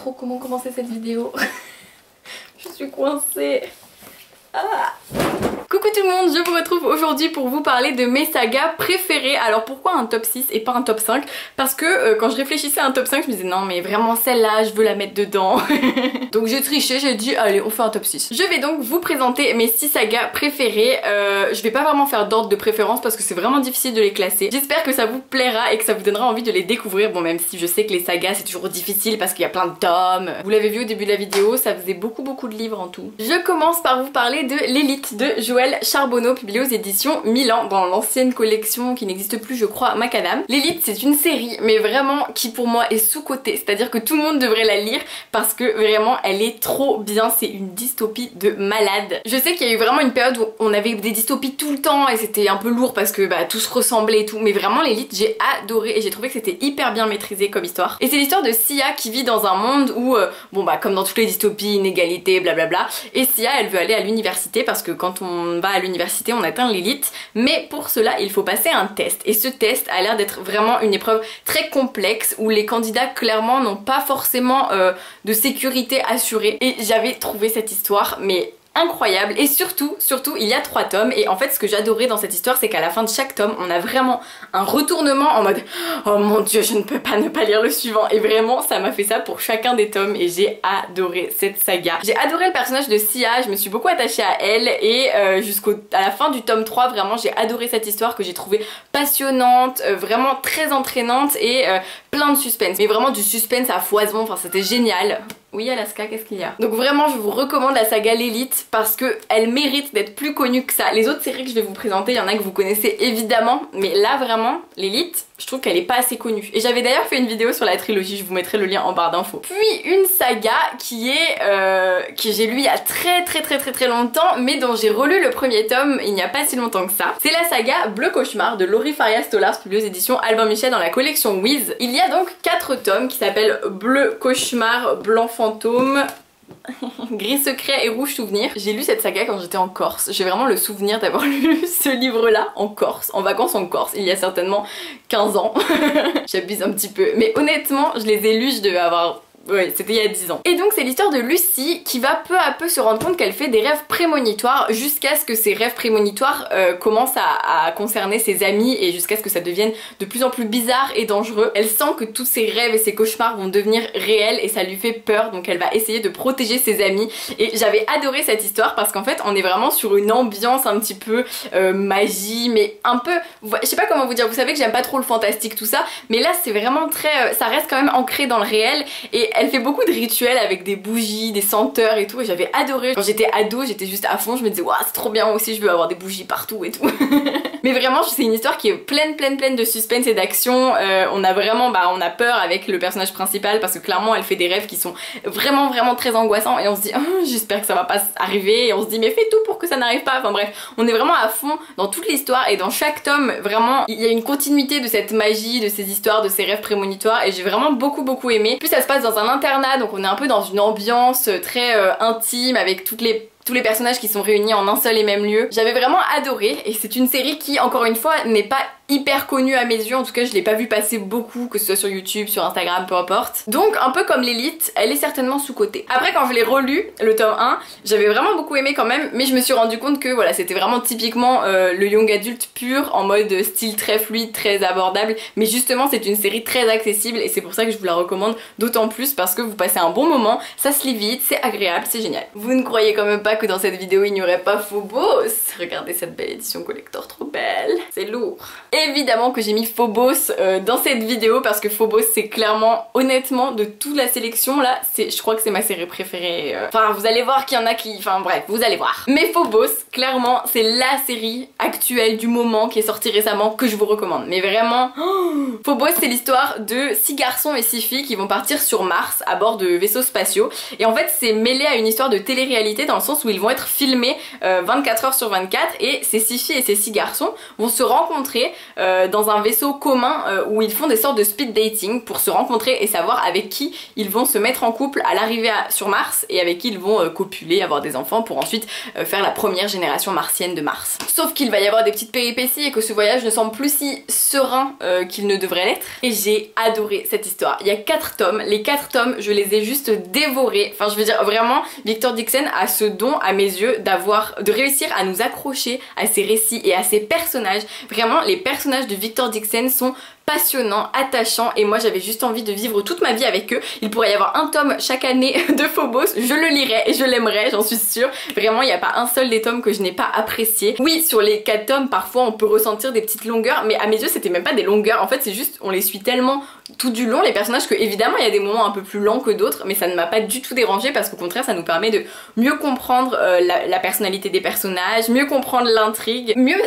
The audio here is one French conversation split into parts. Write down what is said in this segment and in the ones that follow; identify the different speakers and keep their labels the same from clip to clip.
Speaker 1: trop comment commencer cette vidéo. Je suis coincée. Ah. Coucou tout le monde, je vous retrouve aujourd'hui pour vous parler de mes sagas préférées. Alors pourquoi un top 6 et pas un top 5? Parce que quand je réfléchissais à un top 5, je me disais non mais vraiment celle-là, je veux la mettre dedans. Donc j'ai triché, j'ai dit allez on fait un top 6. Je vais donc vous présenter mes 6 sagas préférées. Je vais pas vraiment faire d'ordre de préférence parce que c'est vraiment difficile de les classer. J'espère que ça vous plaira et que ça vous donnera envie de les découvrir. Bon, même si je sais que les sagas c'est toujours difficile parce qu'il y a plein de tomes. Vous l'avez vu au début de la vidéo, ça faisait beaucoup de livres en tout. Je commence par vous parler de L'Élite de Joël Charbonneau, publié aux éditions Milan dans l'ancienne collection qui n'existe plus je crois, Macadam. L'Élite c'est une série mais vraiment qui pour moi est sous-cotée, c'est-à-dire que tout le monde devrait la lire parce que vraiment elle est trop bien, c'est une dystopie de malade. Je sais qu'il y a eu vraiment une période où on avait des dystopies tout le temps et c'était un peu lourd parce que bah, tout se ressemblait et tout, mais vraiment L'Élite j'ai adoré et j'ai trouvé que c'était hyper bien maîtrisé comme histoire. Et c'est l'histoire de Sia qui vit dans un monde où, bon bah comme dans toutes les dystopies, inégalité, blablabla, et Sia elle veut aller à l'université parce que quand on va à l'université on atteint l'élite, mais pour cela il faut passer un test et ce test a l'air d'être vraiment une épreuve très complexe où les candidats clairement n'ont pas forcément de sécurité assurée et j'avais trouvé cette histoire mais incroyable. Et surtout il y a 3 tomes et en fait ce que j'adorais dans cette histoire c'est qu'à la fin de chaque tome on a vraiment un retournement en mode oh mon dieu je ne peux pas ne pas lire le suivant, et vraiment ça m'a fait ça pour chacun des tomes et j'ai adoré cette saga. J'ai adoré le personnage de Sia, je me suis beaucoup attachée à elle et à la fin du tome 3 vraiment j'ai adoré cette histoire que j'ai trouvée passionnante, vraiment très entraînante et plein de suspense, mais vraiment du suspense à foison, enfin c'était génial. Oui Alaska, qu'est-ce qu'il y a? Donc vraiment je vous recommande la saga L'Élite parce que elle mérite d'être plus connue que ça. Les autres séries que je vais vous présenter, il y en a que vous connaissez évidemment, mais là vraiment L'Élite, je trouve qu'elle est pas assez connue. Et j'avais d'ailleurs fait une vidéo sur la trilogie, je vous mettrai le lien en barre d'infos. Puis une saga qui est que j'ai lu il y a très longtemps, mais dont j'ai relu le premier tome il n'y a pas si longtemps que ça. C'est la saga Bleu Cauchemar de Laurie Faria Stollars, publiée aux éditions Albin Michel dans la collection Wiz. Il y a donc 4 tomes qui s'appellent Bleu Cauchemar, Blanc Fantôme, Gris Secret et Rouge Souvenir. J'ai lu cette saga quand j'étais en Corse. J'ai vraiment le souvenir d'avoir lu ce livre-là en Corse, en vacances en Corse, il y a certainement 15 ans. J'abuse un petit peu. Mais honnêtement, je les ai lus, je devais avoir... ouais, c'était il y a 10 ans. Et donc c'est l'histoire de Lucie qui va peu à peu se rendre compte qu'elle fait des rêves prémonitoires jusqu'à ce que ces rêves prémonitoires commencent à concerner ses amis et jusqu'à ce que ça devienne de plus en plus bizarre et dangereux. Elle sent que tous ses rêves et ses cauchemars vont devenir réels et ça lui fait peur, donc elle va essayer de protéger ses amis. Et j'avais adoré cette histoire parce qu'en fait on est vraiment sur une ambiance un petit peu magie, mais un peu... je sais pas comment vous dire, vous savez que j'aime pas trop le fantastique tout ça, mais là c'est vraiment très... ça reste quand même ancré dans le réel et elle fait beaucoup de rituels avec des bougies, des senteurs et tout, et j'avais adoré. Quand j'étais ado, j'étais juste à fond, je me disais waouh c'est trop bien, moi aussi je veux avoir des bougies partout et tout. Mais vraiment c'est une histoire qui est pleine de suspense et d'action. On a vraiment, on a peur avec le personnage principal parce que clairement elle fait des rêves qui sont vraiment très angoissants et on se dit oh, j'espère que ça va pas arriver, et on se dit mais fais tout pour que ça n'arrive pas. Enfin bref, on est vraiment à fond dans toute l'histoire et dans chaque tome vraiment il y a une continuité de cette magie, de ces histoires, de ces rêves prémonitoires, et j'ai vraiment beaucoup aimé. Puis ça se passe dans un internat, donc on est un peu dans une ambiance très intime avec tous les personnages qui sont réunis en un seul et même lieu. J'avais vraiment adoré et c'est une série qui encore une fois n'est pas hyper connue à mes yeux, en tout cas je l'ai pas vu passer beaucoup, que ce soit sur YouTube, sur Instagram, peu importe. Donc un peu comme L'Élite, elle est certainement sous-cotée. Après quand je l'ai relu, le tome 1, j'avais vraiment beaucoup aimé quand même, mais je me suis rendu compte que voilà c'était vraiment typiquement le young adulte pur, en mode style très fluide, très abordable, mais justement c'est une série très accessible et c'est pour ça que je vous la recommande d'autant plus parce que vous passez un bon moment, ça se lit vite, c'est agréable, c'est génial. Vous ne croyez quand même pas que dans cette vidéo il n'y aurait pas Phobos? Regardez cette belle édition collector, trop belle, c'est lourd. Évidemment que j'ai mis Phobos dans cette vidéo parce que Phobos c'est clairement, honnêtement, de toute la sélection là, je crois que c'est ma série préférée. Enfin vous allez voir qu'il y en a qui... enfin bref, vous allez voir. Mais Phobos, clairement c'est la série actuelle du moment qui est sortie récemment que je vous recommande. Mais vraiment, Phobos c'est l'histoire de 6 garçons et 6 filles qui vont partir sur Mars à bord de vaisseaux spatiaux. Et en fait c'est mêlé à une histoire de télé-réalité dans le sens où ils vont être filmés 24 heures sur 24 et ces 6 filles et ces 6 garçons vont se rencontrer dans un vaisseau commun où ils font des sortes de speed dating pour se rencontrer et savoir avec qui ils vont se mettre en couple à l'arrivée sur Mars et avec qui ils vont copuler, avoir des enfants pour ensuite faire la première génération martienne de Mars. Sauf qu'il va y avoir des petites péripéties et que ce voyage ne semble plus si serein qu'il ne devrait l'être. Et j'ai adoré cette histoire. Il y a 4 tomes. Les 4 tomes, je les ai juste dévorés. Enfin, je veux dire, vraiment, Victor Dixon a ce don à mes yeux de réussir à nous accrocher à ses récits et à ses personnages. Vraiment, les personnages de Victor Dixon sont passionnants, attachants, et moi j'avais juste envie de vivre toute ma vie avec eux. Il pourrait y avoir un tome chaque année de Phobos, je le lirais et je l'aimerais, j'en suis sûre. Vraiment, il n'y a pas un seul des tomes que je n'ai pas apprécié. Oui, sur les 4 tomes, parfois on peut ressentir des petites longueurs, mais à mes yeux c'était même pas des longueurs, en fait c'est juste, on les suit tellement tout du long les personnages que évidemment il y a des moments un peu plus lents que d'autres, mais ça ne m'a pas du tout dérangé parce qu'au contraire ça nous permet de mieux comprendre la personnalité des personnages, mieux comprendre l'intrigue, mieux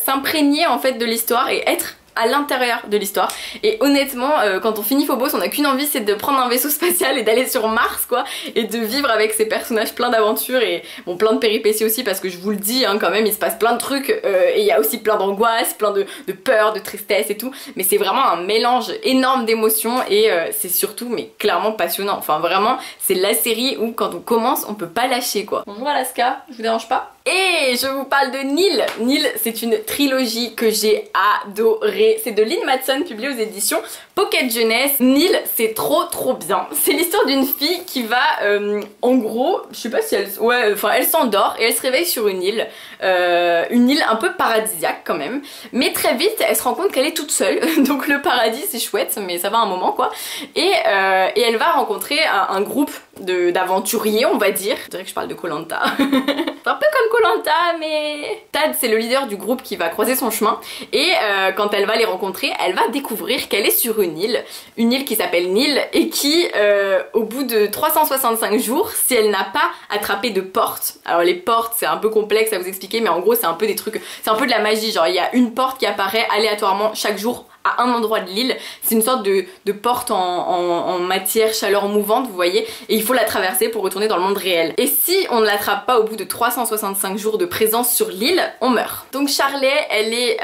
Speaker 1: s'imprégner en fait de l'histoire et être à l'intérieur de l'histoire. Et honnêtement, quand on finit Phobos, on n'a qu'une envie, c'est de prendre un vaisseau spatial et d'aller sur Mars quoi, et de vivre avec ces personnages plein d'aventures et bon, plein de péripéties aussi, parce que je vous le dis hein, quand même, il se passe plein de trucs et il y a aussi plein d'angoisse, plein de peur, de tristesse et tout, mais c'est vraiment un mélange énorme d'émotions et c'est surtout mais clairement passionnant. Enfin vraiment, c'est la série où quand on commence, on peut pas lâcher quoi. Bonjour Alaska, je vous dérange pas? Et je vous parle de Nil. Nil, c'est une trilogie que j'ai adorée. C'est de Lynn Matson, publié aux éditions Pocket Jeunesse. Nil, c'est trop bien. C'est l'histoire d'une fille qui va, en gros, je sais pas si elle... Ouais, enfin, elle s'endort et elle se réveille sur une île un peu paradisiaque quand même. Mais très vite, elle se rend compte qu'elle est toute seule. Donc le paradis, c'est chouette, mais ça va un moment quoi. Et elle va rencontrer un groupe d'aventuriers, on va dire. Je dirais que je parle de Koh-Lanta. C'est un peu comme Koh-Lanta, mais Tad c'est le leader du groupe qui va croiser son chemin et quand elle va les rencontrer, elle va découvrir qu'elle est sur une île qui s'appelle Nil et qui au bout de 365 jours, si elle n'a pas attrapé de portes, alors les portes c'est un peu complexe à vous expliquer mais en gros c'est un peu des trucs, c'est un peu de la magie, genre il y a une porte qui apparaît aléatoirement chaque jour à un endroit de l'île, c'est une sorte de porte en matière chaleur mouvante vous voyez, et il faut la traverser pour retourner dans le monde réel. Et si on ne l'attrape pas au bout de 365 jours de présence sur l'île, on meurt. Donc Charlet, elle est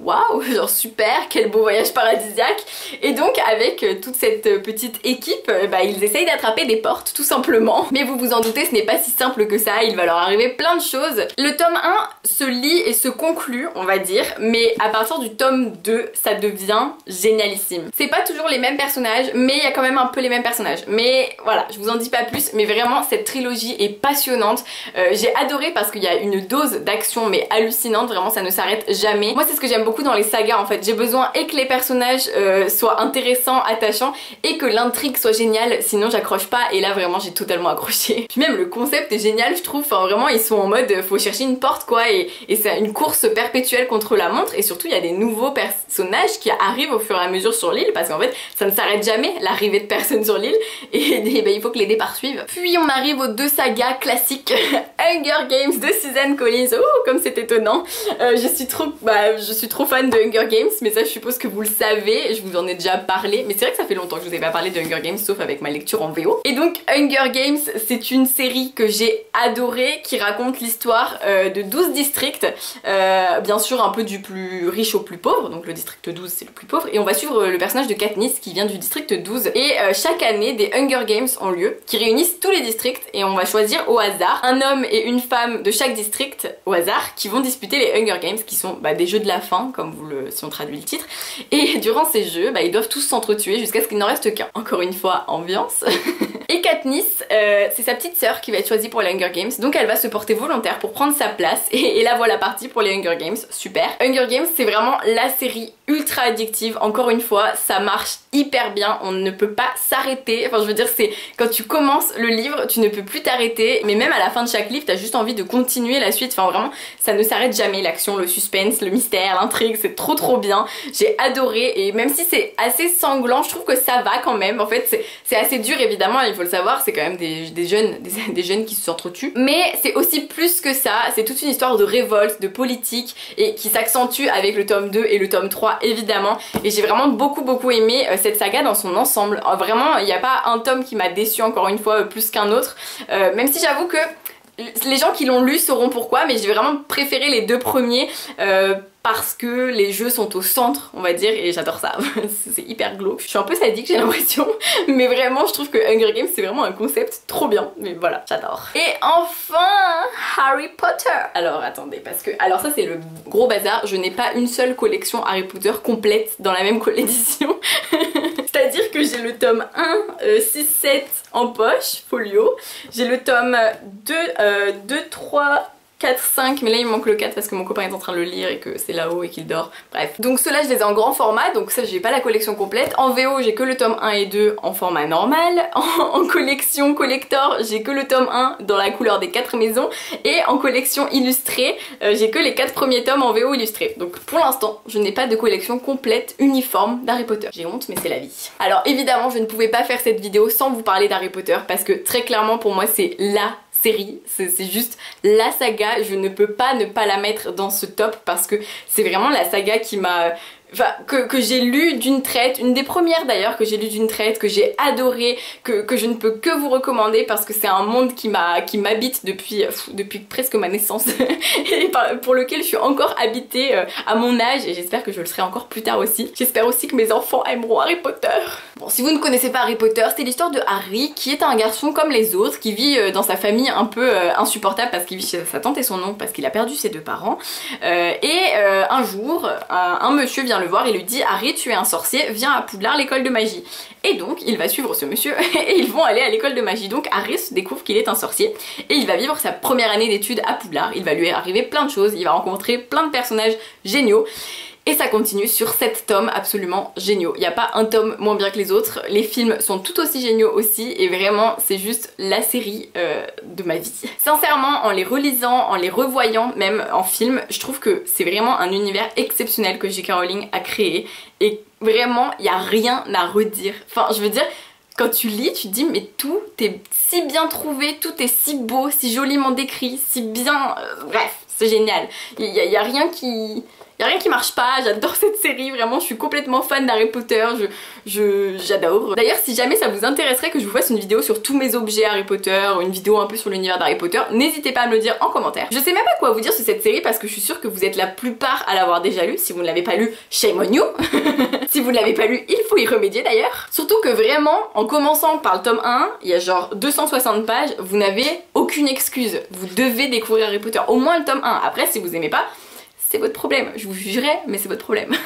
Speaker 1: waouh, genre super, quel beau voyage paradisiaque. Et donc avec toute cette petite équipe, ils essayent d'attraper des portes tout simplement. Mais vous vous en doutez, ce n'est pas si simple que ça, il va leur arriver plein de choses. Le tome 1 se lit et se conclut, on va dire, mais à partir du tome 2, ça devient génialissime. C'est pas toujours les mêmes personnages, mais il y a quand même un peu les mêmes personnages. Mais voilà, je vous en dis pas plus, mais vraiment cette trilogie est passionnante. J'ai adoré parce qu'il y a une dose d'action mais hallucinante, vraiment ça ne s'arrête jamais. Moi c'est ce que j'aime beaucoup dans les sagas en fait, j'ai besoin et que les personnages soient intéressants, attachants et que l'intrigue soit géniale, sinon j'accroche pas et là vraiment j'ai totalement accroché. Puis même le concept est génial je trouve, enfin vraiment ils sont en mode faut chercher une porte quoi et c'est une course perpétuelle contre la montre et surtout il y a des nouveaux personnages qui arrivent au fur et à mesure sur l'île parce qu'en fait ça ne s'arrête jamais l'arrivée de personnes sur l'île et il faut que les dés poursuivent. Puis on arrive aux 2 sagas classiques Hunger Games de Suzanne Collins. Oh comme c'est étonnant, je suis trop fan de Hunger Games, mais ça je suppose que vous le savez, je vous en ai déjà parlé, mais c'est vrai que ça fait longtemps que je vous ai pas parlé de Hunger Games sauf avec ma lecture en VO. Et donc Hunger Games c'est une série que j'ai adorée qui raconte l'histoire de 12 districts, bien sûr un peu du plus riche au plus pauvre, donc le district 12 c'est le plus pauvre, et on va suivre le personnage de Katniss qui vient du district 12 et chaque année des Hunger Games ont lieu qui réunissent tous les districts et on va choisir au hasard un homme et une femme de chaque district au hasard qui vont disputer les Hunger Games qui sont des jeux de la faim comme si on traduit le titre, et durant ces jeux ils doivent tous s'entretuer jusqu'à ce qu'il n'en reste qu'un. Encore une fois ambiance. Et Katniss c'est sa petite sœur qui va être choisie pour les Hunger Games, donc elle va se porter volontaire pour prendre sa place et la voilà partie pour les Hunger Games. Super. Hunger Games c'est vraiment la série ultra addictive, encore une fois ça marche hyper bien, on ne peut pas s'arrêter, enfin je veux dire c'est quand tu commences le livre tu ne peux plus t'arrêter, mais même à la fin de chaque livre t'as juste envie de continuer la suite, enfin vraiment ça ne s'arrête jamais, l'action, le suspense, le mystère, l'intrigue, c'est trop bien, j'ai adoré et même si c'est assez sanglant je trouve que ça va quand même, en fait c'est assez dur évidemment, il faut le savoir, c'est quand même des jeunes qui s'entretuent, mais c'est aussi plus que ça, c'est toute une histoire de révolte, de politique et qui s'accentue avec le tome 2 et le tome 3 évidemment, et j'ai vraiment beaucoup aimé cette saga dans son ensemble. Vraiment il n'y a pas un tome qui m'a déçu encore une fois plus qu'un autre, même si j'avoue que les gens qui l'ont lu sauront pourquoi, mais j'ai vraiment préféré les 2 premiers parce que les jeux sont au centre, on va dire, et j'adore ça. C'est hyper glauque. Je suis un peu sadique, j'ai l'impression, mais vraiment je trouve que Hunger Games c'est vraiment un concept trop bien. Mais voilà, j'adore. Et enfin, Harry Potter. Alors attendez, parce que... Alors ça c'est le gros bazar, je n'ai pas une seule collection Harry Potter complète dans la même édition. C'est-à-dire que j'ai le tome 1, 6, 7 en poche, folio. J'ai le tome 2, 3... 4, 5, mais là il me manque le 4 parce que mon copain est en train de le lire et que c'est là-haut et qu'il dort. Bref. Donc ceux-là je les ai en grand format, donc ça j'ai pas la collection complète. En VO j'ai que le tome 1 et 2 en format normal. En collection collector j'ai que le tome 1 dans la couleur des 4 maisons. Et en collection illustrée j'ai que les 4 premiers tomes en VO illustrés. Donc pour l'instant je n'ai pas de collection complète uniforme d'Harry Potter. J'ai honte mais c'est la vie. Alors évidemment je ne pouvais pas faire cette vidéo sans vous parler d'Harry Potter parce que très clairement pour moi c'est la série, c'est juste la saga, je ne peux pas ne pas la mettre dans ce top parce que c'est vraiment la saga qui m'a... Enfin, que j'ai lu d'une traite, une des premières d'ailleurs que j'ai lu d'une traite, que j'ai adoré, que je ne peux que vous recommander parce que c'est un monde qui m'habite depuis presque ma naissance et pour lequel je suis encore habitée à mon âge et j'espère que je le serai encore plus tard aussi. J'espère aussi que mes enfants aimeront Harry Potter. Bon, si vous ne connaissez pas Harry Potter, c'est l'histoire de Harry qui est un garçon comme les autres, qui vit dans sa famille un peu insupportable parce qu'il vit chez sa tante et son oncle parce qu'il a perdu ses deux parents un jour, un monsieur vient le voir et lui dit Harry tu es un sorcier, viens à Poudlard l'école de magie. Et donc il va suivre ce monsieur et ils vont aller à l'école de magie. Donc Harry se découvre qu'il est un sorcier et il va vivre sa première année d'études à Poudlard. Il va lui arriver plein de choses, il va rencontrer plein de personnages géniaux. Et ça continue sur 7 tomes absolument géniaux. Il n'y a pas un tome moins bien que les autres. Les films sont tout aussi géniaux aussi. Et vraiment, c'est juste la série de ma vie. Sincèrement, en les relisant, en les revoyant, même en film, je trouve que c'est vraiment un univers exceptionnel que J.K. Rowling a créé. Et vraiment, il n'y a rien à redire. Enfin, je veux dire... Quand tu lis, tu te dis mais tout est si bien trouvé, tout est si beau, si joliment décrit, si bien... bref, c'est génial. Il y a rien qui... Y a rien qui marche pas, j'adore cette série, vraiment je suis complètement fan d'Harry Potter, j'adore. D'ailleurs si jamais ça vous intéresserait que je vous fasse une vidéo sur tous mes objets Harry Potter, une vidéo un peu sur l'univers d'Harry Potter, n'hésitez pas à me le dire en commentaire. Je sais même pas quoi vous dire sur cette série parce que je suis sûre que vous êtes la plupart à l'avoir déjà lu, si vous ne l'avez pas lu, shame on you. Si vous ne l'avez pas lu, il faut y remédier d'ailleurs. Surtout que vraiment, en commençant par le tome 1, il y a genre 260 pages, vous n'avez aucune excuse, vous devez découvrir Harry Potter, au moins le tome 1. Après si vous aimez pas, c'est votre problème, je vous jugerai, mais c'est votre problème.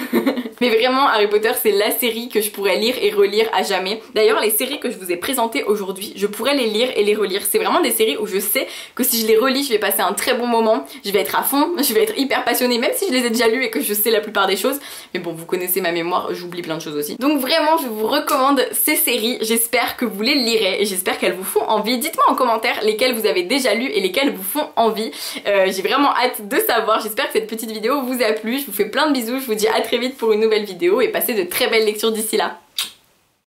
Speaker 1: Mais vraiment, Harry Potter, c'est la série que je pourrais lire et relire à jamais. D'ailleurs, les séries que je vous ai présentées aujourd'hui, je pourrais les lire et les relire. C'est vraiment des séries où je sais que si je les relis, je vais passer un très bon moment, je vais être à fond, je vais être hyper passionnée, même si je les ai déjà lues et que je sais la plupart des choses. Mais bon, vous connaissez ma mémoire, j'oublie plein de choses aussi. Donc vraiment, je vous recommande ces séries, j'espère que vous les lirez et j'espère qu'elles vous font envie. Dites-moi en commentaire lesquelles vous avez déjà lues et lesquelles vous font envie. J'ai vraiment hâte de savoir, j'espère que cette petite vidéo vous a plu, je vous fais plein de bisous, je vous dis à très vite pour une nouvelle vidéo et passez de très belles lectures d'ici là.